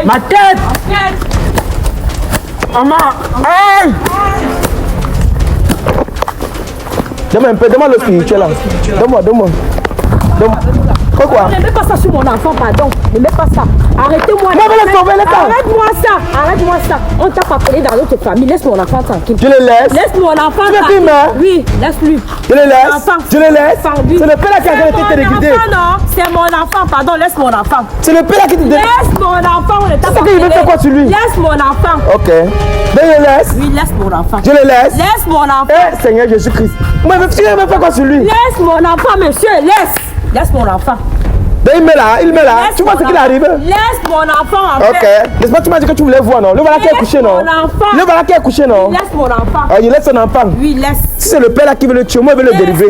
Ma tête. Maman. Aïe. Donne-moi un peu, donne-moi le spirituel là. Donne-moi. Quoi? Ne mets pas ça sur mon enfant, pardon. Ne mets pas ça. Arrêtez-moi. Arrête-moi ça. On t'a pas appelé dans l'autre famille. Laisse mon enfant tranquille. Tu le laisses? Laisse mon enfant tranquille. Oui, laisse-lui. Tu le laisses? C'est le père là qui a été téléguidé. Non, c'est mon enfant, pardon. Laisse mon enfant. C'est le père là qui te Laisse mon enfant. C'est qu'il veut faire quoi sur lui? Laisse mon enfant. Ok. Je le laisse? Oui, laisse mon enfant. Je le laisse? Laisse mon enfant. Eh, Seigneur Jésus-Christ. Moi, tu veux faire quoi sur lui? Laisse mon enfant, monsieur. Laisse mon enfant. Il met là. Tu vois ce qu'il arrive? Laisse mon enfant en fait. Ok. N'est-ce pas, tu m'as dit que tu voulais voir, non? Le voilà qui est couché, non? Le voilà qui est couché, non? Laisse mon enfant. Ah, il laisse son enfant. Oui, laisse. Si c'est le père là qui veut le tuer, moi, je vais le délivrer.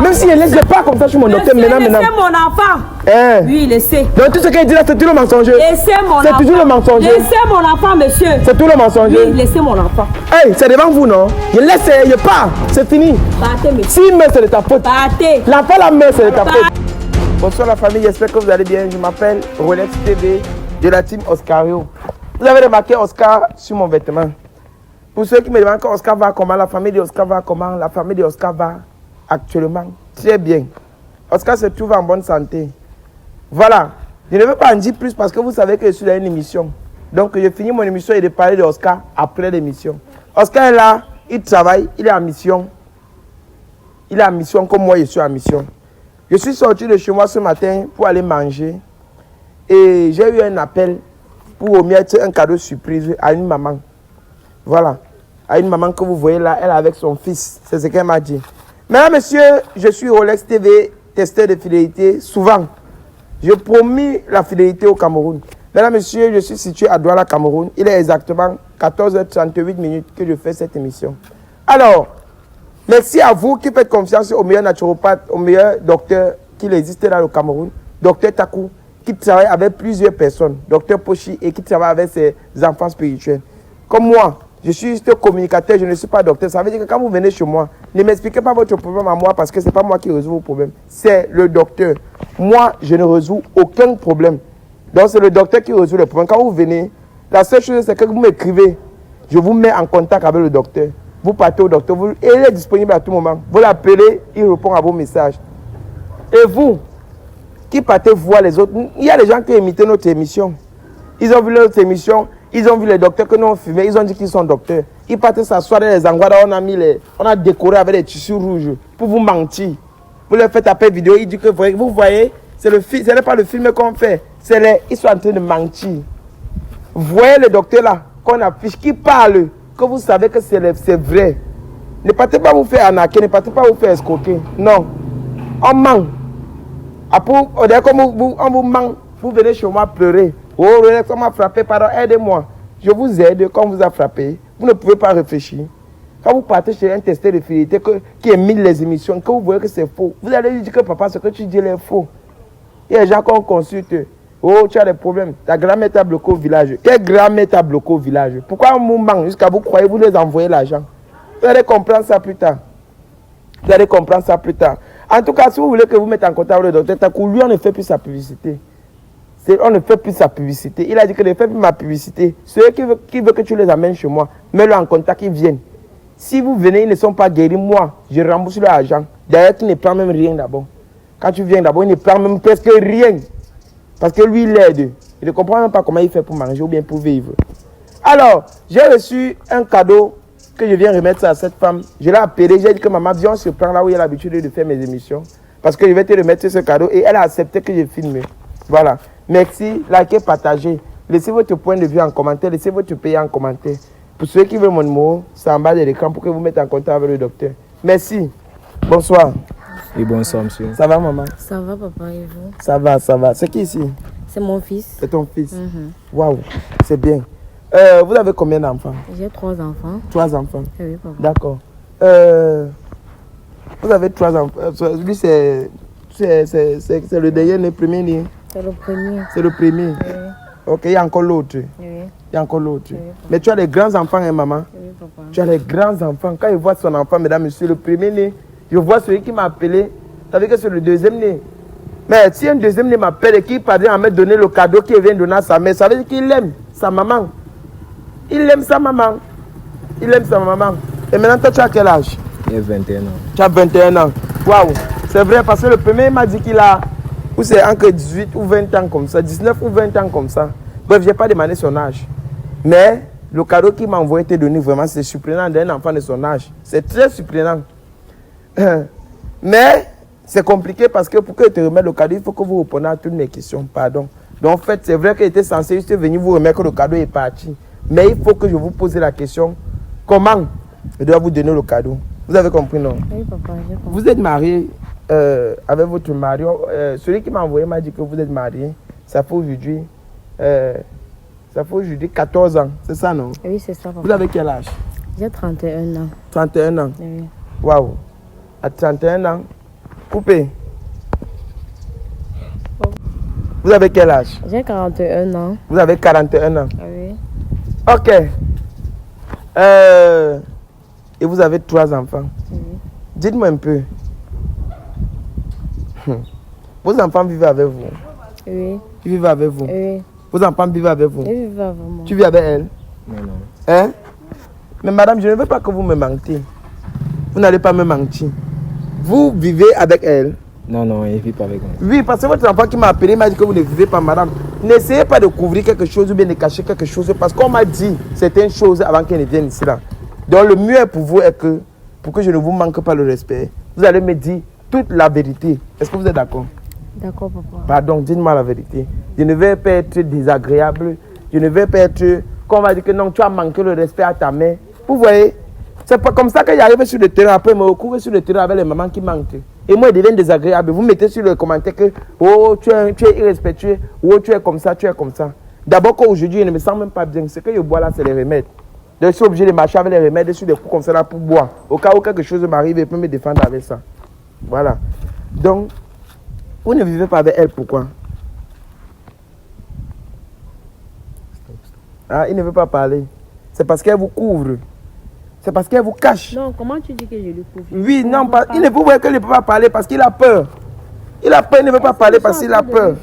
Même s'il ne laisse pas comme ça, je suis mon docteur. Maintenant. Laissez mon enfant. Hein? Oui, laissez. Donc tout ce qu'il dit là, c'est tout le mensonge. Laissez mon enfant. C'est toujours le mensonge. Laissez mon enfant, monsieur. C'est tout le mensonge. Oui, laissez mon enfant. Hey, c'est devant vous, non? Je laisse, je pars. C'est fini. Partez, monsieur. S'il meurt, c'est de ta faute. Partez. L'enfant la meurt, c'est de ta faute. Bonsoir la famille, j'espère que vous allez bien. Je m'appelle Rolex TV de la team Oscario. Vous avez remarqué Oscar sur mon vêtement. Pour ceux qui me demandent que Oscar va comment, la famille de Oscar va comment, la famille de Oscar va actuellement très bien. Oscar se trouve en bonne santé. Voilà. Je ne veux pas en dire plus parce que vous savez que je suis dans une émission. Donc je finis mon émission et de parler de Oscar après l'émission. Oscar est là, il travaille, il est en mission. Il est en mission comme moi je suis en mission. Je suis sorti de chez moi ce matin pour aller manger et j'ai eu un appel pour remettre un cadeau surprise à une maman. Voilà, à une maman que vous voyez là, elle est avec son fils, c'est ce qu'elle m'a dit. Mesdames, messieurs, je suis Rolex TV, testeur de fidélité, souvent. Je promis la fidélité au Cameroun. Mesdames, messieurs, je suis situé à Douala, Cameroun. Il est exactement 14h38 que je fais cette émission. Alors, merci à vous qui faites confiance au meilleur naturopathe, au meilleur docteur qu'il existe dans le Cameroun, docteur Takou, qui travaille avec plusieurs personnes, docteur Pochi, et qui travaille avec ses enfants spirituels. Comme moi, je suis juste communicateur, je ne suis pas docteur. Ça veut dire que quand vous venez chez moi, ne m'expliquez pas votre problème à moi parce que ce n'est pas moi qui résous vos problèmes. C'est le docteur. Moi, je ne résous aucun problème. Donc, c'est le docteur qui résout les problèmes. Quand vous venez, la seule chose, c'est que vous m'écrivez. Je vous mets en contact avec le docteur. Vous partez au docteur, il est disponible à tout moment. Vous l'appelez, il répond à vos messages. Et vous, qui partez voir les autres, il y a des gens qui imitent notre émission. Ils ont vu notre émission, ils ont vu les docteurs que nous avons filmés, ils ont dit qu'ils sont docteurs. Ils partent s'asseoir dans les endroits où on a décoré avec des tissus rouges pour vous mentir. Vous leur faites appel vidéo, ils disent que vous voyez, ce n'est pas le film qu'on fait, ils sont en train de mentir. Vous voyez les docteurs là, qu'on affiche, qui parlent, que vous savez que c'est vrai. Ne partez pas vous faire arnaquer, ne partez pas vous faire escroquer. Non. On ment. Après, on vous ment, vous venez chez moi pleurer. Oh, on m'a frappé, pardon, aidez-moi. Je vous aide quand on vous a frappé. Vous ne pouvez pas réfléchir. Quand vous partez chez un testeur de fidélité qui émite les émissions, que vous voyez que c'est faux, vous allez lui dire que papa, ce que tu dis est faux. Il y a des gens qu'on consulte. Oh, tu as des problèmes. Ta grand-mère t'a bloqué au village. Quelle grand-mère t'a bloqué au village? Pourquoi on vous ment jusqu'à vous croyez, vous les envoyez l'argent? Vous allez comprendre ça plus tard. Vous allez comprendre ça plus tard. En tout cas, si vous voulez que vous mettez en contact avec le docteur Takou, lui, on ne fait plus sa publicité. On ne fait plus sa publicité. Il a dit que ne fait plus ma publicité. Ceux qui veulent que tu les amènes chez moi, mets-le en contact, ils viennent. Si vous venez, ils ne sont pas guéris, moi, je rembourse leur argent. D'ailleurs, tu ne prends même rien d'abord. Quand tu viens d'abord, il ne prend même presque rien. Parce que lui, il l'aide. Il ne comprend même pas comment il fait pour manger ou bien pour vivre. Alors, j'ai reçu un cadeau que je viens remettre à cette femme. Je l'ai appelée, j'ai dit que maman, viens, on se prend là où il a l'habitude de faire mes émissions. Parce que je vais te remettre ce cadeau et elle a accepté que je filme. Voilà. Merci, likez, partagez. Laissez votre point de vue en commentaire, laissez votre pays en commentaire. Pour ceux qui veulent mon numéro, c'est en bas de l'écran pour que vous mettez en contact avec le docteur. Merci. Bonsoir. Et bonsoir, monsieur. Ça va, maman? Ça va, papa, et vous? Ça va, ça va. C'est qui ici? C'est mon fils. C'est ton fils? Waouh, c'est bien. Vous avez combien d'enfants? J'ai 3 enfants. 3 enfants? Oui, papa. D'accord. Vous avez 3 enfants. Lui, c'est le dernier, le premier né? C'est le premier. C'est le premier? Oui. Ok, il y a encore l'autre? Oui. Il y a encore l'autre? Oui, mais tu as les grands enfants, hein, maman? Oui, papa. Tu as les grands enfants. Quand il voit son enfant, mesdames, messieurs, le premier né, je vois celui qui m'a appelé. Tu savez que c'est le deuxième né. Mais si un deuxième m'appelle et qu'il parvient à me donner le cadeau qu'il vient donner à sa mère, ça veut dire qu'il aime sa maman. Il aime sa maman. Il aime sa maman. Et maintenant, toi, tu as quel âge? J'ai 21 ans. Tu as 21 ans. Waouh. C'est vrai parce que le premier m'a dit qu'il a, ou c'est entre 18 ou 20 ans comme ça, 19 ou 20 ans comme ça. Bref, je n'ai pas demandé son âge. Mais le cadeau qu'il m'a envoyé était donné vraiment, c'est surprenant d'un enfant de son âge. C'est très surprenant. Mais c'est compliqué parce que pour que je te remette le cadeau, il faut que vous répondiez à toutes mes questions. Pardon. Donc en fait, c'est vrai qu'il était censé juste venir vous remettre que le cadeau est parti. Mais il faut que je vous pose la question, comment je dois vous donner le cadeau? Vous avez compris, non? Oui, papa, j'ai compris. Vous êtes marié avec votre mari. Celui qui m'a envoyé m'a dit que vous êtes marié. Ça fait aujourd'hui 14 ans. C'est ça, non? Oui, c'est ça, papa. Vous avez quel âge? J'ai 31 ans. 31 ans. Oui. Waouh. À 31 ans. Coupé. Vous avez quel âge? J'ai 41 ans. Vous avez 41 ans. Oui. Ok. Et vous avez 3 enfants. Oui. Dites-moi un peu. Vos enfants vivent avec vous? Oui. Ils vivent avec vous? Oui. Vos enfants vivent avec vous? Je vis vraiment. Tu vis avec elle? Non, non. Hein? Mais madame, je ne veux pas que vous me mentiez. Vous n'allez pas me mentir. Vous vivez avec elle? Non, non, il ne vit pas avec moi. Oui, parce que votre enfant qui m'a appelé m'a dit que vous ne vivez pas, madame. N'essayez pas de couvrir quelque chose ou bien de cacher quelque chose parce qu'on m'a dit certaines choses avant qu'elle ne vienne ici. Là. Donc le mieux pour vous est que, pour que je ne vous manque pas le respect, vous allez me dire toute la vérité. Est-ce que vous êtes d'accord? D'accord, papa. Pardon, dites-moi la vérité. Je ne vais pas être désagréable. Je ne vais pas être... Qu'on va dire que non, tu as manqué le respect à ta mère. Vous voyez? C'est pas comme ça qu'il arrive sur le terrain. Après, il me recouvre sur le terrain avec les mamans qui manquent. Et moi, il devient désagréable. Vous mettez sur le commentaire que oh, tu es irrespectueux. Oh, tu es comme ça, tu es comme ça. D'abord, qu'aujourd'hui, je ne me sens même pas bien. Ce que je bois là, c'est les remèdes. Donc, je suis obligé de marcher avec les remèdes sur des coups comme ça là pour boire. Au cas où quelque chose m'arrive, je peux me défendre avec ça. Voilà. Donc, vous ne vivez pas avec elle, pourquoi? Ah, il ne veut pas parler. C'est parce qu'elle vous couvre. C'est parce qu'elle vous cache. Non, comment tu dis que je lui couvre? Oui, non, il ne peut voir qu'elle ne peut pas parler parce qu'il a peur. Il a peur, il ne veut pas parler parce qu'il a peur.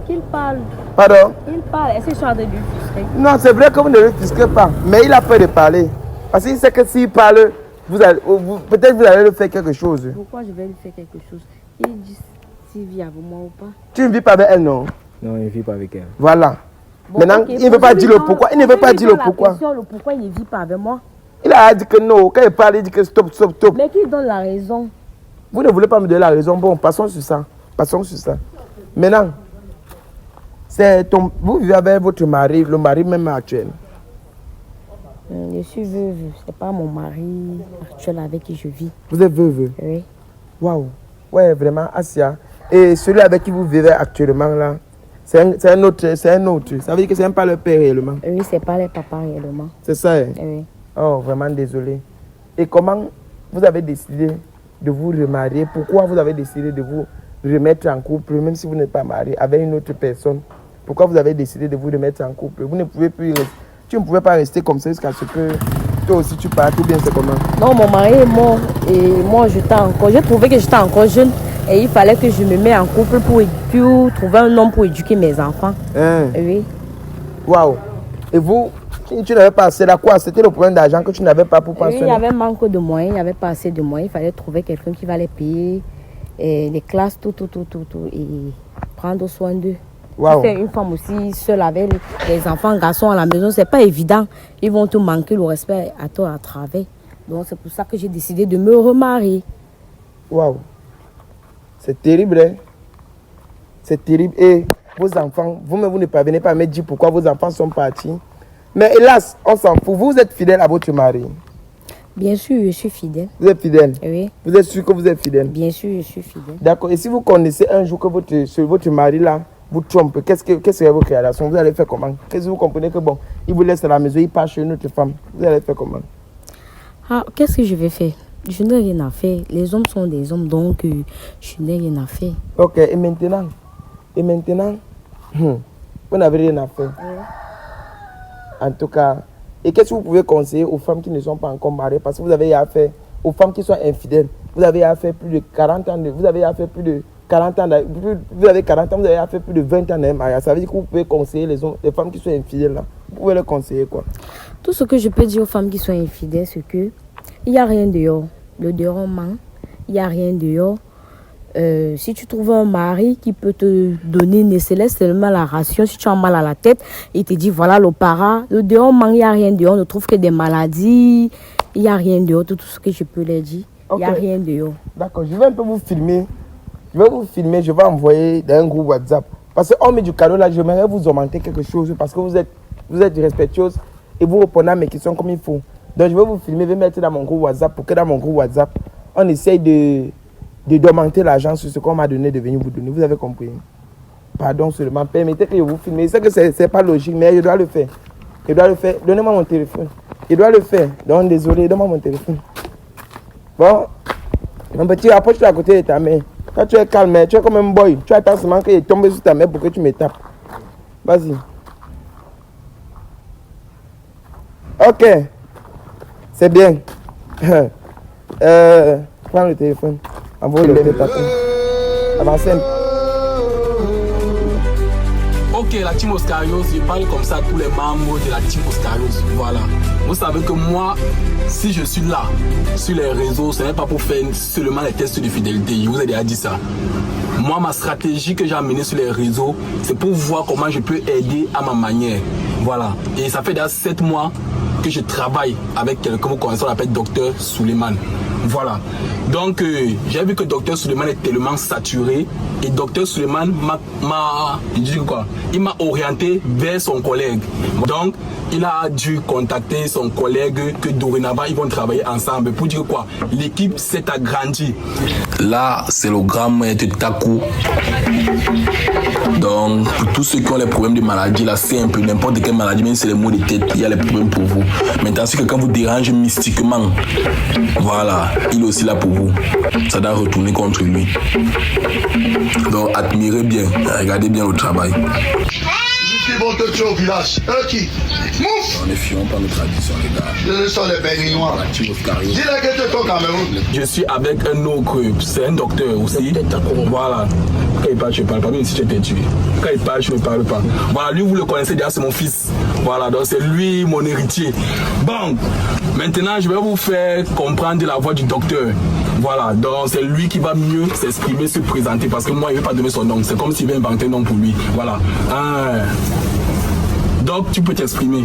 Qu'il parle. Pardon? Il parle. Est-ce que je suis en train de lui frustrer? Non, c'est vrai que vous ne le frusquez pas. Mais il a peur de parler. Parce qu'il sait que s'il parle, peut-être vous allez lui faire quelque chose. Pourquoi je vais lui faire quelque chose? Il dit s'il vit avec moi ou pas. Tu ne vis pas avec elle, non? Non, il ne vit pas avec elle. Voilà. Bon, maintenant, okay, il ne veut pas dire le pourquoi. Il ne veut pas dire le pourquoi. Le pourquoi il ne vit pas avec moi. Il a dit que non. Quand il parle, il dit que stop, stop, stop. Mais qui donne la raison? Vous ne voulez pas me donner la raison. Bon, passons sur ça. Passons sur ça. Maintenant, vous vivez avec votre mari, le mari même actuel. Je suis veuve. Ce n'est pas mon mari actuel avec qui je vis. Vous êtes veuve? Oui. Waouh. Ouais, vraiment, Asia. Et celui avec qui vous vivez actuellement là, c'est un autre. Ça veut dire que ce n'est pas le père réellement. Oui, ce n'est pas le papa réellement. C'est ça, hein? Oui. Oh, vraiment désolé. Et comment vous avez décidé de vous remarier? Pourquoi vous avez décidé de vous remettre en couple, même si vous n'êtes pas marié, avec une autre personne? Pourquoi vous avez décidé de vous remettre en couple? Vous ne pouvez plus rester. Tu ne pouvais pas rester comme ça jusqu'à ce que toi aussi tu partes, ou bien c'est comment? Non, mon mari est mort et moi j'étais encore. J'ai trouvé que j'étais encore jeune et il fallait que je me mette en couple pour trouver un homme pour éduquer mes enfants. Hein? Oui. Waouh. Et vous, tu n'avais pas assez, là quoi? C'était le problème d'argent que tu n'avais pas pour pensionner? Oui, il y avait manque de moyens, il n'y avait pas assez de moyens. Il fallait trouver quelqu'un qui va les payer, et les classes, tout, et prendre soin d'eux. Wow. Si c'est une femme aussi seule avec les enfants, garçons à la maison, c'est pas évident. Ils vont te manquer le respect à toi à travers. Donc c'est pour ça que j'ai décidé de me remarier. Waouh. C'est terrible, hein? C'est terrible. Et vos enfants, vous-même, vous ne parvenez pas à me dire pourquoi vos enfants sont partis. Mais hélas, on s'en fout. Vous êtes fidèle à votre mari? Bien sûr, je suis fidèle. Vous êtes fidèle? Oui. Vous êtes sûr que vous êtes fidèle? Bien sûr, je suis fidèle. D'accord. Et si vous connaissez un jour que votre mari là vous trompe, qu'est-ce que votre réaction? Vous allez faire comment? Qu'est-ce que vous comprenez que bon, il vous laisse à la maison, il part chez une autre femme. Vous allez faire comment? Ah, qu'est-ce que je vais faire? Je n'ai rien à faire. Les hommes sont des hommes, donc je n'ai rien à faire. Ok, et maintenant? Vous n'avez rien à faire. Oui. En tout cas, et qu'est-ce que vous pouvez conseiller aux femmes qui ne sont pas encore mariées? Parce que vous avez affaire aux femmes qui sont infidèles. Vous avez affaire plus de 40 ans, vous avez affaire plus de 40 ans, vous avez 40 ans, vous avez fait plus de 20 ans dans mariage. Ça veut dire que vous pouvez conseiller les femmes qui sont infidèles là. Vous pouvez les conseiller quoi? Tout ce que je peux dire aux femmes qui sont infidèles, c'est que il n'y a rien dehors. Le dehors on ment. Il n'y a rien dehors. Si tu trouves un mari qui peut te donner ne serait-ce seulement la ration, si tu as mal à la tête, il te dit voilà le para. Le dehors on ment, il n'y a rien dehors. On ne trouve que des maladies. Il n'y a rien dehors. Tout ce que je peux leur dire. Il n'y a rien dehors. D'accord, je vais un peu vous filmer. Je vais envoyer dans un groupe WhatsApp. Parce qu'on met du cadeau là, j'aimerais vous augmenter quelque chose parce que vous êtes respectueuse et vous répondez à mes questions comme il faut. Donc je vais vous filmer, je vais mettre dans mon groupe WhatsApp pour que dans mon groupe WhatsApp, on essaye d'augmenter l'argent sur ce qu'on m'a donné de venir vous donner. Vous avez compris? Pardon seulement, permettez que je vous filme. Je sais que ce n'est pas logique, mais je dois le faire. Donnez-moi mon téléphone. Je dois le faire. Donc désolé, donne-moi mon téléphone. Bon, mon petit, approche-toi à côté de ta mère. Quand tu es calme, tu es comme un boy. Tu attends seulement qu'il tombe sur ta mère pour que tu me tapes. Vas-y. Ok. C'est bien. Prends le téléphone. Envoie le téléphone. Avancez un peu. Ok, la team Oscarios, je parle comme ça à tous les membres de la team Oscarios. Voilà. Vous savez que moi, si je suis là, sur les réseaux, ce n'est pas pour faire seulement les tests de fidélité. Je vous ai déjà dit ça. Moi, ma stratégie que j'ai amenée sur les réseaux, c'est pour voir comment je peux aider à ma manière. Voilà. Et ça fait déjà 7 mois que je travaille avec quelqu'un, vous connaissez, on l'appelle Dr Suleiman. Voilà. Donc, j'ai vu que Dr Suleiman est tellement saturé et Dr Suleiman il m'a orienté vers son collègue. Donc, il a dû contacter son collègue que dorénavant, ils vont travailler ensemble. Pour dire quoi? L'équipe s'est agrandie. Là, c'est le grand maître Taku. Donc, pour tous ceux qui ont les problèmes de maladie, là, c'est un peu n'importe quelle maladie, même si c'est les maux de tête, il y a les problèmes pour vous. Maintenant, si quelqu'un vous dérange mystiquement, voilà, il est aussi là pour vous. Ça doit retourner contre lui. Donc, admirez bien, regardez bien le travail. Qui vont te tuer au village? Qui? Mouf! On ne fions pas nos traditions, les gars. Ce sont les Béninois. Dis-le que tu es au Cameroun. Je suis avec un autre, c'est un docteur aussi. Voilà. Quand il parle, je ne parle pas, même si tu es tué. Quand il parle, je ne parle pas. Voilà, lui, vous le connaissez déjà, c'est mon fils. Voilà, donc c'est lui mon héritier. Bon, maintenant, je vais vous faire comprendre la voix du docteur. Voilà, donc c'est lui qui va mieux s'exprimer, se présenter, parce que moi, il ne veut pas donner son nom. C'est comme s'il veut inventer un nom pour lui. Voilà. Donc, tu peux t'exprimer.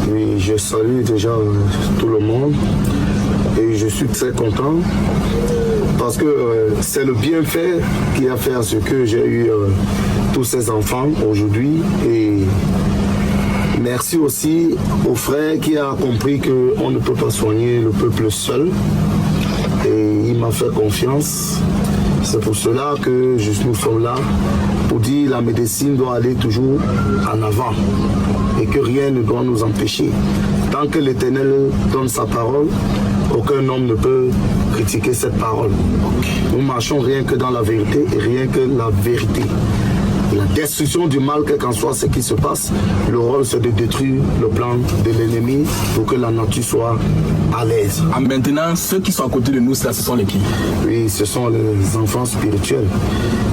Oui, je salue déjà tout le monde et je suis très content parce que c'est le bienfait qui a fait à ce que j'ai eu tous ces enfants aujourd'hui. Et merci aussi au frère qui a compris qu'on ne peut pas soigner le peuple seul. Et il m'a fait confiance. C'est pour cela que nous sommes là pour dire que la médecine doit aller toujours en avant et que rien ne doit nous empêcher. Tant que l'Éternel donne sa parole, aucun homme ne peut critiquer cette parole. Nous marchons rien que dans la vérité et rien que la vérité. La destruction du mal, quel qu'en soit ce qui se passe, le rôle c'est de détruire le plan de l'ennemi pour que la nature soit à l'aise. Maintenant, ceux qui sont à côté de nous, ça, ce sont les qui? Oui, ce sont les enfants spirituels.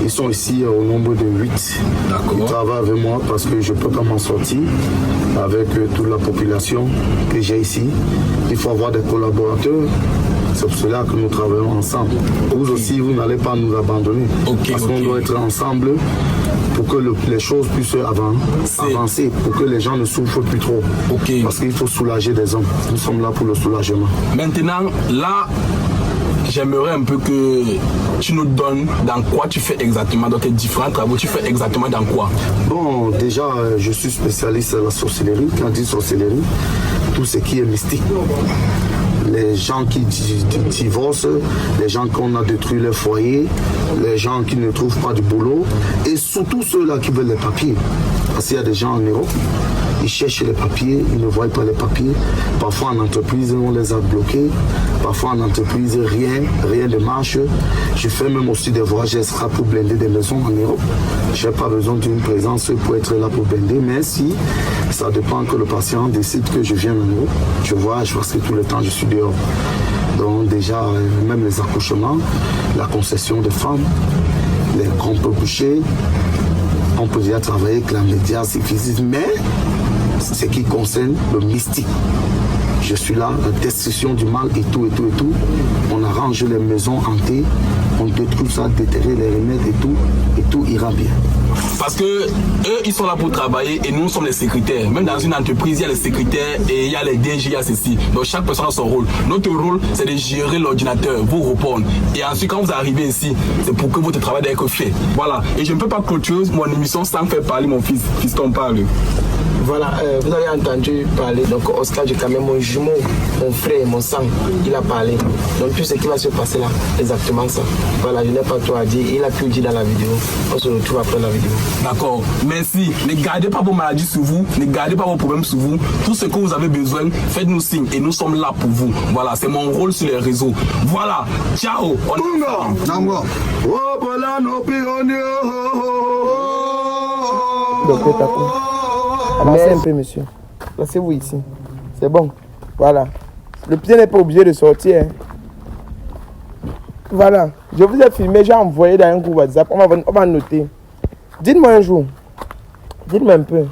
Ils sont ici au nombre de 8. D'accord. Ils travaillent avec moi parce que je ne peux pas m'en sortir avec toute la population que j'ai ici. Il faut avoir des collaborateurs. C'est pour cela que nous travaillons ensemble. Vous aussi, vous n'allez pas nous abandonner. Parce qu'on doit être ensemble pour que les choses puissent avancer, pour que les gens ne souffrent plus trop. Parce qu'il faut soulager des hommes. Nous sommes là pour le soulagement. Maintenant, là, j'aimerais un peu que tu nous donnes dans quoi tu fais exactement, dans tes différents travaux, tu fais exactement dans quoi? Bon, déjà, je suis spécialiste à la sorcellerie. Quand on dit sorcellerie, tout ce qui est mystique. Les gens qui divorcent, les gens qu'on a détruit leur foyer, les gens qui ne trouvent pas du boulot et surtout ceux-là qui veulent les papiers. Parce qu'il y a des gens en Europe, ils cherchent les papiers, ils ne voient pas les papiers. Parfois en entreprise, on les a bloqués. Parfois en entreprise, rien ne marche. Je fais même aussi des voyages extra pour blinder des maisons en Europe. Je n'ai pas besoin d'une présence pour être là pour blinder, mais si ça dépend que le patient décide que je viens en Europe, je voyage parce que tout le temps je suis dehors. Donc déjà, même les accouchements, la concession des femmes, les grands bouchers. On peut déjà travailler avec la médias, mais ce qui concerne le mystique. Je suis là, la destruction du mal et tout. On arrange les maisons hantées, on détruit ça, déterrer les remèdes et tout ira bien. Parce que eux, ils sont là pour travailler et nous sommes les secrétaires. Même dans une entreprise, il y a les secrétaires et il y a les DG, il y a ceci. Donc chaque personne a son rôle. Notre rôle, c'est de gérer l'ordinateur, vous répondre. Et ensuite, quand vous arrivez ici, c'est pour que votre travail doit être fait. Voilà. Et je ne peux pas clôturer mon émission sans faire parler mon fils, puisqu'on parle. Voilà, vous avez entendu parler, donc Oscar Djekame, mon jumeau, mon frère, mon sang, il a parlé. Donc tout ce qui va se passer là, exactement ça. Voilà, je n'ai pas trop à dire, il a pu dire dans la vidéo. On se retrouve après la vidéo. D'accord, merci. Ne gardez pas vos maladies sur vous, ne gardez pas vos problèmes sur vous. Tout ce que vous avez besoin, faites-nous signe et nous sommes là pour vous. Voilà, c'est mon rôle sur les réseaux. Voilà, ciao. Docteur Takou. Avancez un peu, monsieur. Laissez-vous ici. C'est bon. Voilà. Le pied n'est pas obligé de sortir. Hein. Voilà. Je vous ai filmé, j'ai envoyé dans un groupe WhatsApp. On va noter. Dites-moi un jour. Dites-moi un peu.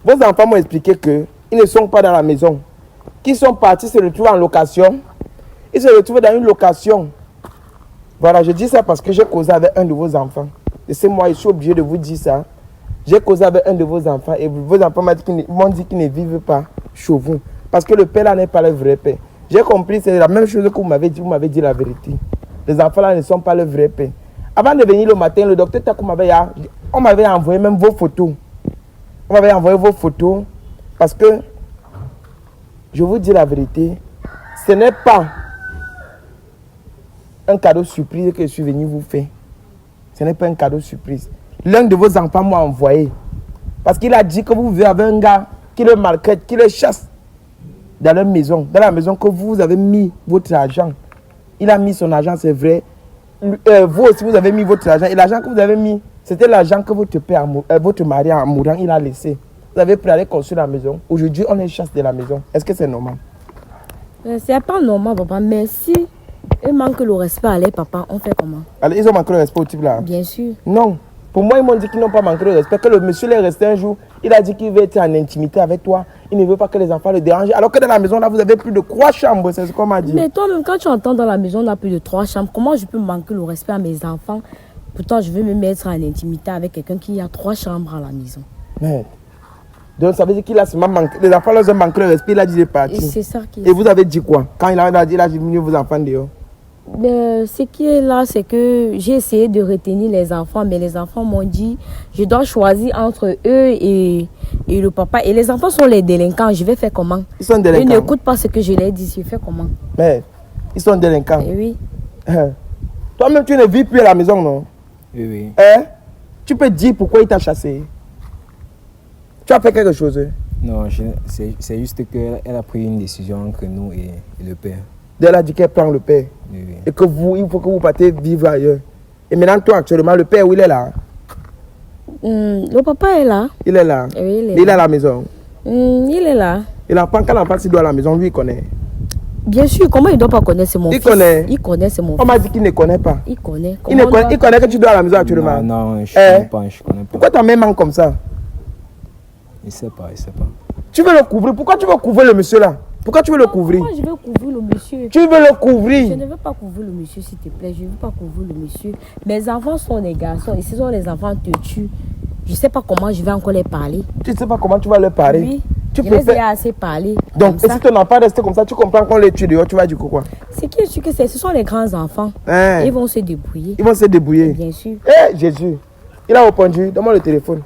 Vos enfants m'ont expliqué qu'ils ne sont pas dans la maison. Qu'ils sont partis se retrouver en location. Ils se retrouvent dans une location. Voilà, je dis ça parce que j'ai causé avec un de vos enfants. Laissez-moi, je suis obligé de vous dire ça. J'ai causé avec un de vos enfants et vos enfants m'ont dit qu'ils ne vivent pas chez vous. Parce que le père là n'est pas le vrai père. J'ai compris, c'est la même chose que vous m'avez dit la vérité. Les enfants là ne sont pas le vrai père. Avant de venir le matin, le docteur Takou on m'avait envoyé même vos photos. On m'avait envoyé vos photos parce que, je vous dis la vérité, ce n'est pas un cadeau surprise que je suis venu vous faire. Ce n'est pas un cadeau surprise. L'un de vos enfants m'a envoyé. Parce qu'il a dit que vous vivez avec un gars qui le maltraite, qui le chasse dans leur maison. Dans la maison que vous avez mis votre argent. Il a mis son argent, c'est vrai. Vous aussi, vous avez mis votre argent. Et l'argent que vous avez mis, c'était l'argent que votre père, votre mari en mourant, il a laissé. Vous avez pris à aller construire la maison. Aujourd'hui, on les chasse de la maison. Est-ce que c'est normal? C'est pas normal, papa. Mais si ils manquent le respect à leur papa, on fait comment? Alors, ils ont manqué le respect au type là? Bien sûr. Non. Pour moi, ils m'ont dit qu'ils n'ont pas manqué le respect. Que le monsieur est resté un jour, il a dit qu'il veut être en intimité avec toi. Il ne veut pas que les enfants le dérangent. Alors que dans la maison, là, vous avez plus de 3 chambres. C'est ce qu'on m'a dit. Mais toi-même, quand tu entends dans la maison, on a plus de 3 chambres. Comment je peux manquer le respect à mes enfants? Pourtant, je veux me mettre en intimité avec quelqu'un qui a 3 chambres à la maison. Mais, donc, ça veut dire qu'il a seulement manqué. Les enfants leur ont manqué le respect. Il a dit il est parti. Et c'est ça qui est. Et vous avez dit quoi? Quand il a dit, il a diminué vos enfants dehors. Ce qui est là, c'est que j'ai essayé de retenir les enfants, mais les enfants m'ont dit je dois choisir entre eux et le papa. Et les enfants sont les délinquants. Je vais faire comment? Ils sont délinquants. Ils n'écoutent pas ce que je leur dis. Je fais comment? Mais ils sont délinquants. Et oui. Toi-même, tu ne vis plus à la maison, non? Oui. Tu peux dire pourquoi il t'a chassé? Tu as fait quelque chose? Non, c'est juste qu'elle a pris une décision entre nous et le père. Elle a dit qu'elle prend le père. Oui. Et que vous, il faut que vous partiez vivre ailleurs. Et maintenant, toi, actuellement, le père, où il est là? Le papa est là. Il est là. Oui, il est à la maison. Il est là. Et l'enfant, quand l'enfant s'il doit à la maison, lui, il connaît. Bien sûr, comment il ne doit pas connaître, c'est mon fils. Connaît. Il connaît, c'est mon fils. On m'a dit qu'il ne connaît pas. Il connaît. Il connaît que tu dois à la maison actuellement. Non, je ne connais pas. Pourquoi ta main manque comme ça? Il ne sait pas. Tu veux le couvrir? Pourquoi tu veux couvrir le monsieur là? Pourquoi tu veux le couvrir? Pourquoi je veux couvrir le monsieur? Tu veux le couvrir? Je ne veux pas couvrir le monsieur, s'il te plaît. Je ne veux pas couvrir le monsieur. Mes enfants sont des garçons. Et si les enfants te tuent, je ne sais pas comment je vais encore les parler. Tu ne sais pas comment tu vas leur parler? Oui. Tu je les ai assez parlé. Donc, et si ton enfant reste comme ça, tu comprends qu'on les tue dehors, tu vas dire quoi? Ce qui est sûr que ce sont les grands enfants. Ils vont se débrouiller. Ils vont se débrouiller. Bien sûr. Jésus, il a répondu, donne-moi le téléphone.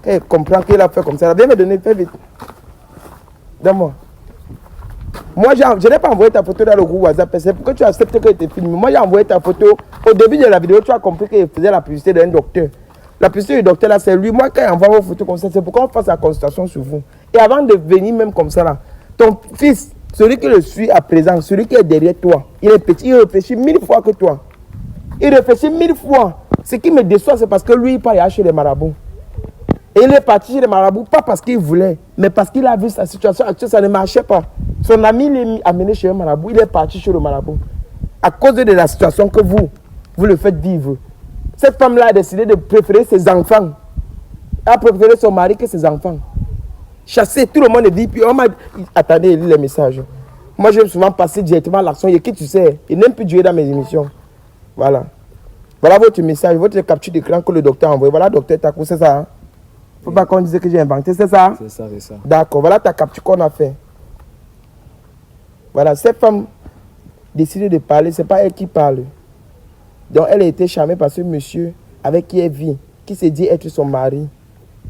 Il comprend qu'il a fait comme ça. Viens me donner, fais vite. Donne-moi. Moi, je n'ai pas envoyé ta photo dans le groupe WhatsApp. C'est pour que tu acceptes que tu filmé. Moi, j'ai envoyé ta photo. Au début de la vidéo, tu as compris qu'il faisait la publicité d'un docteur. La publicité du docteur, là, c'est lui. Moi, quand il envoie vos photos comme ça, c'est pour qu'on fasse la consultation sur vous. Et avant de venir même comme ça, là, ton fils, celui qui le suit à présent, celui qui est derrière toi, il est petit, il réfléchit 1000 fois que toi. Il réfléchit 1000 fois. Ce qui me déçoit, c'est parce que lui, il part chez les marabouts. Et il est parti chez les marabouts, pas parce qu'il voulait, mais parce qu'il a vu sa situation actuelle, ça ne marchait pas. Son ami l'a amené chez un marabout, il est parti chez le marabout. À cause de la situation que vous le faites vivre. Cette femme-là a décidé de préférer ses enfants. Elle a préféré son mari que ses enfants. Chasser, tout le monde dit. Puis on m'a dit, attendez, lis les messages. Moi, j'aime souvent passer directement à l'action. Et qui tu sais, il n'aime plus durer dans mes émissions. Voilà. Voilà votre message, votre capture d'écran que le docteur a envoyé. Voilà, docteur Takou, c'est ça. Il ne faut pas qu'on dise que j'ai inventé, c'est ça? C'est ça, c'est ça. D'accord, voilà ta capture qu'on a fait. Voilà, cette femme décide de parler, ce n'est pas elle qui parle. Donc, elle a été charmée par ce monsieur avec qui elle vit, qui se dit être son mari.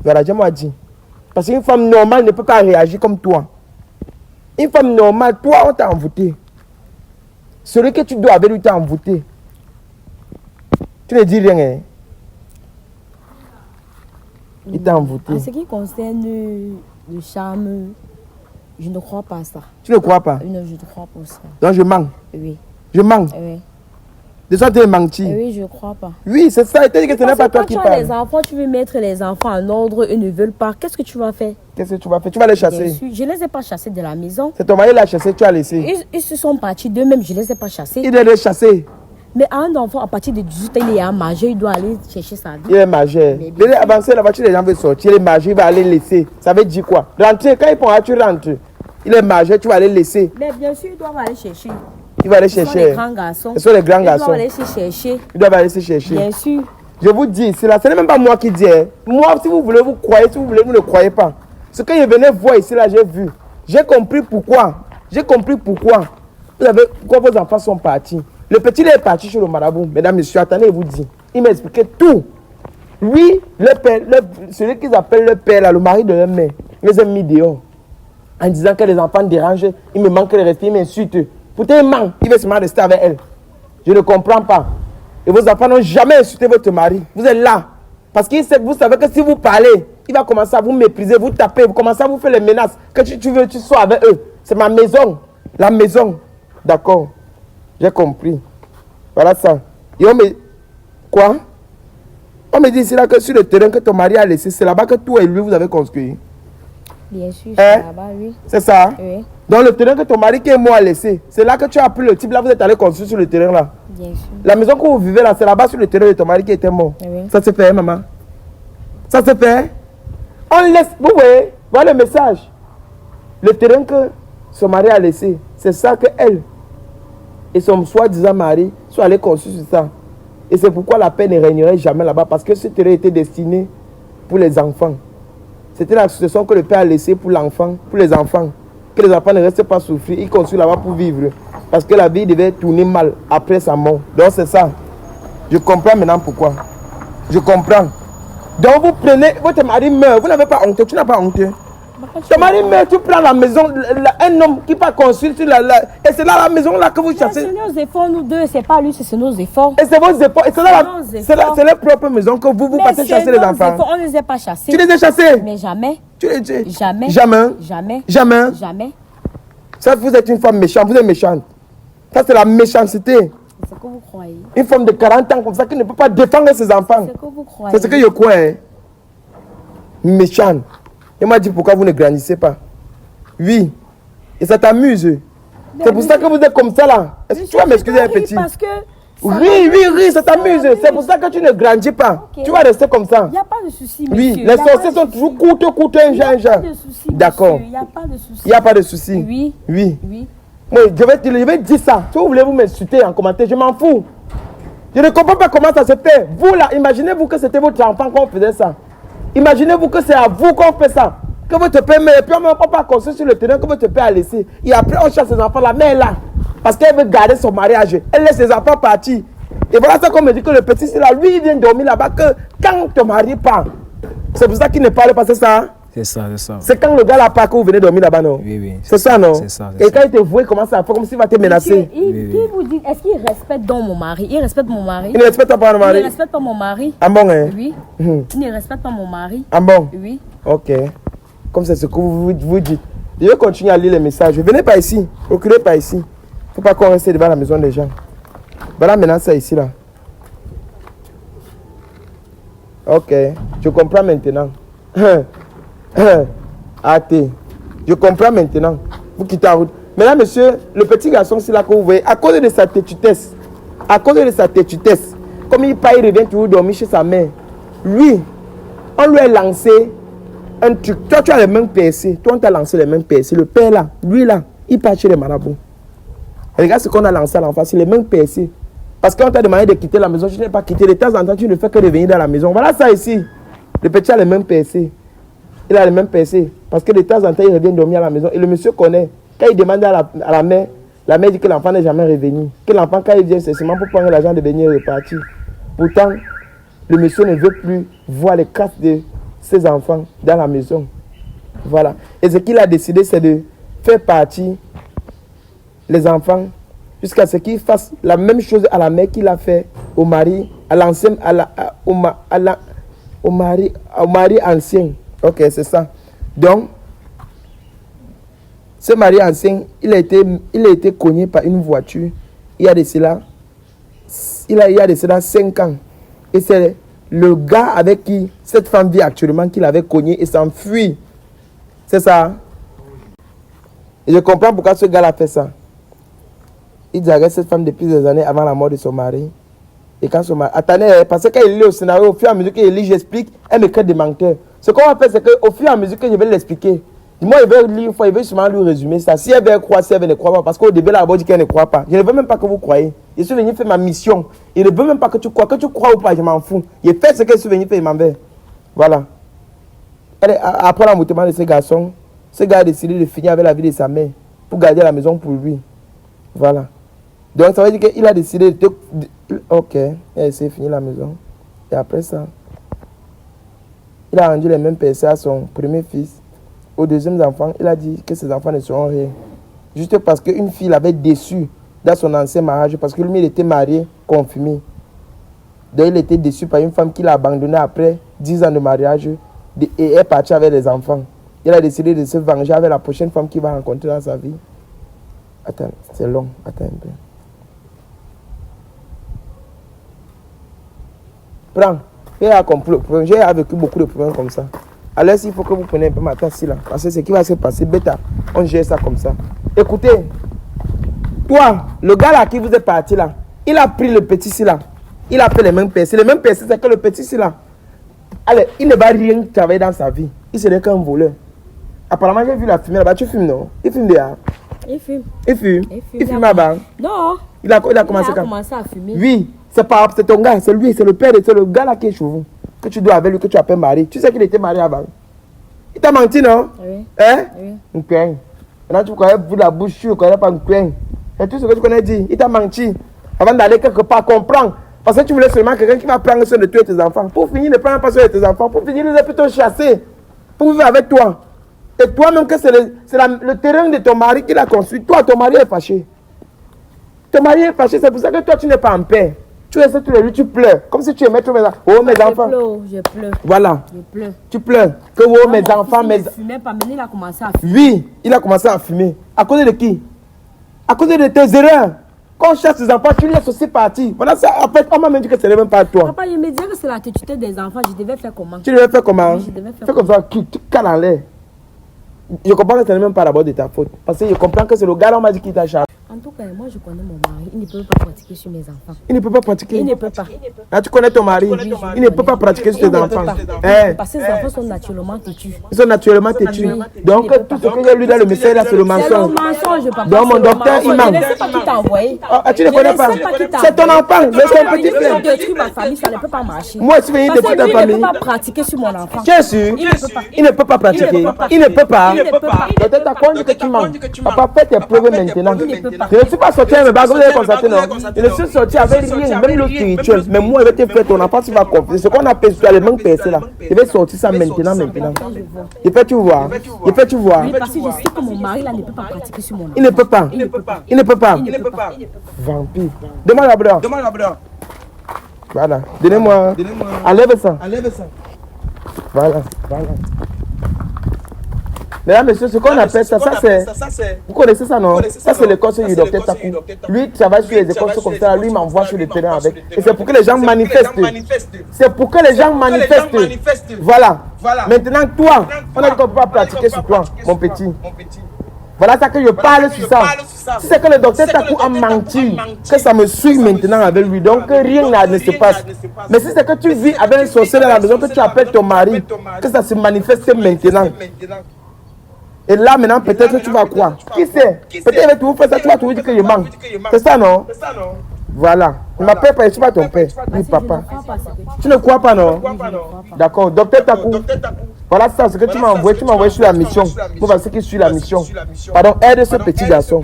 Voilà, je m'ai dit. Parce qu'une femme normale ne peut pas réagir comme toi. Une femme normale, toi, on t'a envoûté. Celui que tu dois avec lui t'a envoûté. Tu ne dis rien, hein? Il t'a envoûté. En ce qui concerne le charme, je ne crois pas à ça. Tu ne crois pas? Non, je ne crois pas à ça. Donc je mens. Oui. Je mens. Oui. De ça, tu es menti. Oui, je ne crois pas. Oui, c'est ça. Tu as dit que ce n'est pas toi Quand qui tu as parles. les enfants, tu veux mettre les enfants en ordre, ils ne veulent pas. Qu'est-ce que tu vas faire? Qu'est-ce que tu vas faire? Tu vas les Bien chasser. sûr, je ne les ai pas chassés de la maison. C'est ton mari qui l'a chassé, tu as laissé. Ils se sont partis d'eux-mêmes, je ne les ai pas chassés. Il doit les chasser. Mais un enfant, à partir de 18 ans, il est à majeur, il doit aller chercher sa vie. Il est majeur. Mais Il bien est sûr. avancé, la voiture, les gens veulent sortir. Il est majeur, il va aller laisser. Ça veut dire quoi? Rentrer, quand il pourra, tu rentres. Il est majeur, tu vas aller laisser. Mais bien sûr, ils doivent aller chercher. Il va aller Ce sont chercher. les grands garçons. Ce sont les grands Ils garçons. doivent aller se chercher. Ils doivent aller se chercher. Bien sûr. Je vous dis, c'est là, ce n'est même pas moi qui dis. Hein. Moi, si vous voulez, vous croyez. Si vous voulez, vous ne croyez pas. Ce que je venais voir ici, là, j'ai vu. J'ai compris pourquoi. J'ai compris pourquoi. Pourquoi vos enfants sont partis. Le petit, il est parti chez le marabout. Mesdames, messieurs, attendez, il vous dit. Il m'a expliqué tout. Lui, le père, celui qu'ils appellent le père, là, le mari de leur mère, il les a mis dehors. En disant que les enfants dérangent, il me manque le respect, il m'insulte. Pourtant, il manque. Il veut seulement rester avec elle. Je ne comprends pas. Et vos enfants n'ont jamais insulté votre mari. Vous êtes là. Parce que vous savez que si vous parlez, il va commencer à vous mépriser, vous taper, vous commencez à vous faire les menaces. Que tu veux, tu sois avec eux. C'est ma maison. La maison. D'accord. J'ai compris. Voilà ça. Et on me... Quoi? On me dit ici là que sur le terrain que ton mari a laissé, c'est là-bas que toi et lui vous avez construit. Bien sûr, c'est là-bas, oui. C'est ça? Oui. Dans le terrain que ton mari qui est moi a laissé, c'est là que tu as pris le type là, vous êtes allé construire sur le terrain là. Bien sûr. La maison que vous vivez là, c'est là-bas sur le terrain de ton mari qui était mort. Oui. Ça se fait, hein, maman? Ça se fait? On laisse, vous voyez, voilà le message. Le terrain que son mari a laissé, c'est ça que elle et son soi-disant mari sont allés construire sur ça. Et c'est pourquoi la paix ne régnerait jamais là-bas, parce que ce terrain était destiné pour les enfants. C'était la succession que le père a laissée pour l'enfant, pour les enfants. Que les enfants ne restent pas souffrir, ils construisent là-bas pour vivre. Parce que la vie devait tourner mal après sa mort. Donc c'est ça. Je comprends maintenant pourquoi. Je comprends. Donc vous prenez, votre mari meurt, vous n'avez pas honte, tu n'as pas honte. Ton mari meurt, tu prends la maison, un homme qui va construire sur et c'est là la maison là que vous chassez. C'est nos efforts, nous deux, c'est pas lui, c'est nos efforts. Et c'est vos efforts, et c'est leur propre maison que vous partez chasser les enfants. On ne les a pas chassés. Tu les as chassés? Mais jamais. Tu les as Jamais. Jamais. Jamais. Jamais. Jamais. Ça, vous êtes une femme méchante, vous êtes méchante. Ça, c'est la méchanceté. C'est ce que vous croyez. Une femme de 40 ans comme ça qui ne peut pas défendre ses enfants. C'est ce que vous croyez. C'est ce que je crois. Hein. Méchante. Il m'a dit pourquoi vous ne grandissez pas. Oui. Et ça t'amuse. C'est pour ça que vous êtes comme ça là. Est-ce que tu vas m'excuser un petit? Parce que. Oui, ça t'amuse. C'est pour ça que tu ne grandis pas. Okay. Tu vas rester comme ça. Il n'y a pas de souci, monsieur. Oui, les sorciers sont toujours coûteux, un genre. Il n'y a pas de souci. D'accord. Il n'y a pas de souci. Il n'y a pas de souci. Oui. Oui. Oui. Oui, je vais dire ça. Si vous voulez vous m'insulter en commentaire, je m'en fous. Je ne comprends pas comment ça se fait. Vous là, imaginez-vous que c'était votre enfant qu'on faisait ça. Imaginez-vous que c'est à vous qu'on fait ça. Que votre père met, et puis on ne peut pas construire sur le terrain que votre père a laissé. Et après on chasse ses enfants, la mère est là. Parce qu'elle veut garder son mariage. Elle laisse ses enfants partir. Et voilà ça qu'on me dit que le petit, c'est là, lui, il vient dormir là-bas, que quand ton mari part, c'est pour ça qu'il ne parle pas, c'est ça? C'est ça, c'est ça. C'est quand le gars là part que vous venez dormir là-bas, non? Oui, oui. C'est ça, non? C'est ça. Et quand il te voit, il commence à faire comme s'il va te menacer. Qui vous dit, est-ce qu'il respecte donc mon mari? Il respecte mon mari. Il ne respecte pas le Il mari? ne respecte pas mon mari. Ah bon, hein? Oui. Mhm. Il ne respecte pas mon mari. Ah bon? Oui. Ok. Comme c'est ce que vous dites. Je vais continuer à lire les messages. Venez pas ici. Reculez pas ici. Il ne faut pas qu'on reste devant la maison des gens. Voilà maintenant ça ici là. Ok. Je comprends maintenant. Athée. Je comprends maintenant. Vous quittez la route. Maintenant, monsieur, le petit garçon, c'est là que vous voyez, à cause de sa têtutesse, comme il part, il revient toujours dormir chez sa mère. Lui, on lui a lancé un truc. Toi, tu as les mêmes PSC. Toi, on t'a lancé les mêmes PSC. Le père là, lui là, il part chez les marabouts. Regarde ce qu'on a lancé à l'enfant, c'est les mêmes PSC. Parce qu'on t'a demandé de quitter la maison, tu n'es pas quitté. De temps en temps, tu ne fais que revenir dans la maison. Voilà ça ici. Le petit a les mêmes PSC. Il a les mêmes PSC. Parce que de temps en temps, il revient dormir à la maison. Et le monsieur connaît. Quand il demande à la mère dit que l'enfant n'est jamais revenu. Que l'enfant, quand il vient, c'est seulement pour prendre l'argent de venir repartir. Pourtant, le monsieur ne veut plus voir les traces de ses enfants dans la maison. Voilà. Et ce qu'il a décidé, c'est de faire partir les enfants jusqu'à ce qu'il fasse la même chose à la mère qu'il a fait au mari, à l'ancien, au mari ancien. Ok, c'est ça. Donc, ce mari ancien, il a été cogné par une voiture. Il y a de cela 5 ans. Et c'est le gars avec qui cette femme vit actuellement qu'il avait cogné et s'enfuit. C'est ça. Et je comprends pourquoi ce gars a fait ça. Il draguait cette femme depuis des années avant la mort de son mari. Et quand son mari... Attendez, parce que quand il lit au scénario, au fur et à mesure qu'il lit, j'explique, elle me crée des menteurs. Ce qu'on va faire, c'est qu'au fur et à mesure que je vais l'expliquer, moi, il veut lire une fois, il veut sûrement lui résumer ça. Si elle veut croire, si elle ne croit pas, parce qu'au début, elle a dit qu'elle ne croit pas. Je ne veux même pas que vous croyez. Je suis venu faire ma mission. Il ne veut même pas que tu crois ou pas, je m'en fous. Il fait ce que je suis venu faire, il m'en veut. Voilà. Après l'emboutement de ce garçon, ce gars a décidé de finir avec la vie de sa mère pour garder la maison pour lui. Voilà. Donc ça veut dire qu'il a décidé de... Ok, il a essayé de finir la maison. Et après ça, il a rendu les mêmes PC à son premier fils. Au deuxième enfant, il a dit que ses enfants ne seront rien. Juste parce qu'une fille l'avait déçu dans son ancien mariage, parce que lui, il était marié, confirmé. Donc il était déçu par une femme qu'il a abandonnée après 10 ans de mariage et est parti avec les enfants. Il a décidé de se venger avec la prochaine femme qu'il va rencontrer dans sa vie. Attends, c'est long. Attends un peu. Prends. J'ai vécu beaucoup de problèmes comme ça. Alors il faut que vous preniez un peu ma tasse là. Parce que ce qui va se passer, bêta, on gère ça comme ça. Écoutez, toi, le gars là qui vous est parti là, il a pris le petit ici là. Il a fait les mêmes PC. Les mêmes PC, c'est que le petit ici là. Allez, il ne va rien travailler dans sa vie. Il serait qu'un voleur. Apparemment, j'ai vu la fumée là-bas. Tu fumes, non? Il fume déjà. Il fume. Il fume. Il fume là-bas. Non. Il a commencé à fumer. Oui, c'est ton gars, c'est lui, c'est le père, c'est le gars là qui est chez vous. Que tu dois avec lui, que tu appelles mari. Tu sais qu'il était marié avant. Il t'a menti, non? Oui. Hein? Oui. Une coin. Maintenant, tu connais la bouche, tu ne connais pas une coin. Et tout ce que tu connais dit, il t'a menti. Avant d'aller quelque part, comprendre. Parce que tu voulais seulement quelqu'un qui va prendre soin de toi et tes enfants. Pour finir, ne prends pas soin de tes enfants. Pour finir, il les a plutôt chassés. Pour vivre avec toi. Et toi-même, que c'est le terrain de ton mari qu'il a construit. Toi, ton mari est fâché. Ton mari est fâché, c'est pour ça que toi, tu n'es pas en paix. Tu restes tous les jours, tu pleures. Comme si tu aimais tous mes enfants. Oh, mes enfants. Je pleure. Voilà. Je pleure. Tu pleures. Que oh, mes enfants, mes... Il ne fumait pas, mais il a commencé à fumer. Oui, il a commencé à fumer. À cause de qui? À cause de tes erreurs. Quand on cherche tes enfants, tu laisses aussi partir. Voilà, ça, en fait, on m'a même dit que ce n'est même pas toi. Papa, il me disait que c'est la tutelle des enfants. Je devais faire comment? Tu devais faire comment? Oui, je devais faire fais comme ça, tu cales en l'air. Je comprends que ce n'est même pas d'abord de ta faute. Parce que je comprends que c'est le gars, on m'a dit qu'il t'a chargé. En tout cas, moi je connais mon mari. Il ne peut pas pratiquer sur mes enfants. Il ne peut pas pratiquer. Il ne peut pas. Là, tu connais ton mari. Il ne peut pas pratiquer sur tes enfants. Parce que ses enfants sont naturellement têtus. Ils sont naturellement têtus. Donc, tout ce que j'ai lu dans le message là, c'est le mensonge. C'est le mensonge, papa. Donc, mon docteur, il ment. Je ne sais pas qui t'a envoyé. Tu ne connais pas. C'est ton enfant. C'est ton petit frère. Si je détruis ma famille, ça ne peut pas marcher. Moi, je suis venu détruire ta famille. Il ne peut pas pratiquer sur mon enfant. Tu es sûr? Il ne peut pas pratiquer. Il ne peut pas. Peut-être ta conduite que tu mens. Papa, fais tes preuves maintenant. Je ne suis pas sorti avec mes bagues, vous avez constaté, non? Je ne suis sorti avec rien, même le spirituel. Mais moi, je vais te faire ton enfant, tu vas confier. Ce qu'on appelle sur les mêmes PC là. Je vais sortir ça maintenant. Je peux tu voir. Oui, parce que je sais que mon mari là ne peut pas pratiquer sur mon enfant. Il ne peut pas. Il ne peut pas. Vampire. Demande à Blanc. Voilà. Donnez-moi. Enlève ça. Voilà. Mesdames, messieurs, ce qu'on appelle ça, c'est... Vous connaissez ça, non? Ça, c'est l'école du docteur Takou. Lui, il travaille sur les écoles comme ça, lui, il m'envoie sur le terrain avec. Et c'est pour que les gens manifestent. C'est pour que les gens manifestent. Voilà. Maintenant, toi, on ne peut pas pratiquer sur toi, mon petit. Voilà ça que je parle sur ça. Si c'est que le docteur Takou a menti, que ça me suit maintenant avec lui, donc rien ne se passe. Mais si c'est que tu vis avec un sorcier dans la maison, que tu appelles ton mari, que ça se manifeste maintenant. Et là maintenant peut-être tu vas croire. Qui sait? Peut-être tu vas faire ça, tu vas trouver que je manque. C'est ça non? Voilà. Ne m'appelle pas, je ne suis pas ton père. Oui, papa. Tu ne crois pas, non? D'accord. Docteur Takou. Voilà ça, ce que tu m'as envoyé. Tu m'as envoyé sur la mission. Pour voir ce qui suit la mission. Pardon, aide ce petit garçon.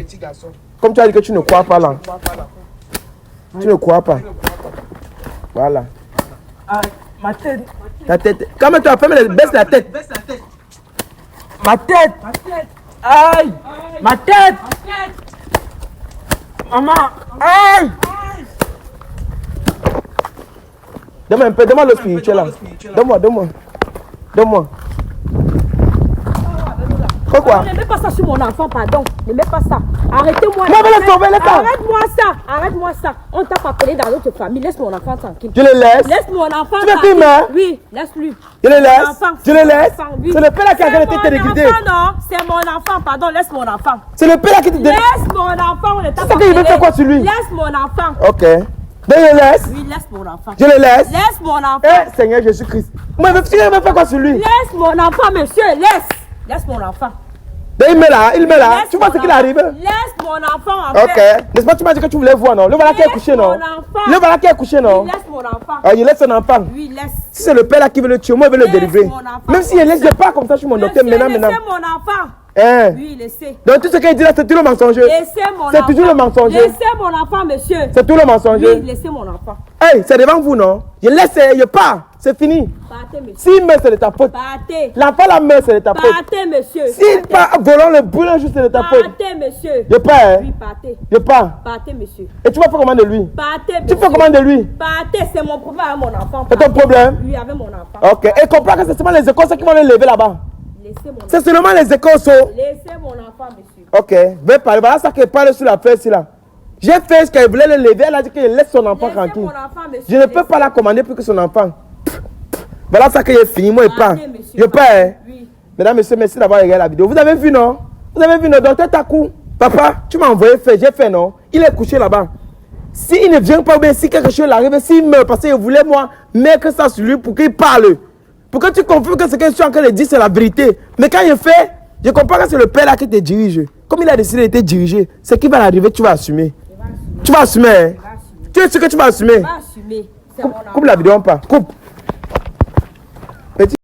Comme tu as dit que tu ne crois pas là. Tu ne crois pas. Voilà. Ma tête. Ta tête. Quand tu as fait, baisse la tête. Ma tête. Aïe. Ma tête. Maman. Aïe. Donne-moi un peu, donne-moi le spirituel là. Donne-moi. Pourquoi? Ne mets pas ça sur mon enfant, pardon. Ne mets pas ça. Arrêtez-moi. Non, mais laisse tomber, laisse tomber. Arrête-moi ça. On t'a pas appelé dans notre famille. Laisse mon enfant tranquille. Je le laisse. Laisse mon enfant Tu veux qu'il meure? Oui, laisse-lui. Je le laisse. C'est le père là qui a été téléguidé. Non, c'est mon enfant, pardon. Laisse mon enfant. C'est le père là qui te Laisse mon enfant. On ne t'a pas C'est qu'il veut faire quoi sur lui? Laisse mon enfant. Ok. Je le laisse. Oui, laisse mon enfant. Je le laisse. Laisse mon enfant. Eh, Seigneur Jésus-Christ. Moi, tu veux faire quoi sur lui? Laisse mon enfant, monsieur. Laisse mon enfant. Il met là. Laisse Tu vois ce qu'il arrive? Laisse mon enfant. Ok. N'est-ce pas, tu m'as dit que tu voulais voir, non? Le voilà qui est couché, non? Le voilà qui est couché, non? Laisse mon enfant. Ah, il laisse son enfant. Oui, laisse. Si c'est le père là qui veut le tuer, moi, je vais le délivrer. mon enfant. Même si il laisse pas comme ça, je suis mon docteur. Maintenant. Laissez mon enfant. Hein? Oui, laissez. Donc, tout ce qu'il dit là, c'est toujours le mensongeux. Laissez mon enfant. C'est toujours le mensongeux. Laissez mon enfant, monsieur. C'est tout le mensongeux. Oui, laissez mon enfant. Hey, c'est devant vous, non? Je laisse, je pars. C'est fini. Partez, monsieur. S'il meurt, c'est de ta faute. Partez. L'enfant la meurt, c'est de ta faute. Partez, monsieur. S'il part volant le boulot, juste c'est de ta faute. Partez, monsieur. Je pars, hein? Oui, partez. Je pars. Partez, monsieur. Et tu vas faire comment de lui? Partez, Tu monsieur. fais comment de lui? Partez, c'est mon problème avec mon enfant. C'est ton problème? Oui, avec mon enfant. Ok. Et comprends que c'est seulement les écoles qui vont le lever là-bas. Laissez mon enfant. C'est seulement les écoles. Laissez mon enfant, monsieur. Ok. Vais parler. Voilà ça qu'elle parle sur la feuille ici là. J'ai fait ce qu'elle voulait le lever. Elle a dit qu'elle laisse son enfant Laissez tranquille. mon enfant, monsieur. Je ne peux pas la commander plus que son enfant. Voilà ça que j'ai fini. Moi, je pars. Partez, monsieur. Je pars. Hein? Oui. Mesdames, messieurs, merci d'avoir regardé la vidéo. Vous avez vu, non? Vous avez vu, non? Docteur Takou, papa, tu m'as envoyé faire. J'ai fait, non? Il est couché là-bas. S'il ne vient pas, ou bien si quelque chose arrive, s'il meurt, parce qu'il voulait, moi, mettre ça sur lui pour qu'il parle. Pour que tu comprennes que ce que je suis en train de dire, c'est la vérité. Mais quand il fait, je comprends que c'est le père là qui te dirige. Comme il a décidé de te diriger, ce qui va arriver, tu vas assumer. Tu vas assumer, hein? Tu es sûr que tu vas assumer? Pas assumer. C'est mon enfant. Coupe la vidéo, pas. Coupe.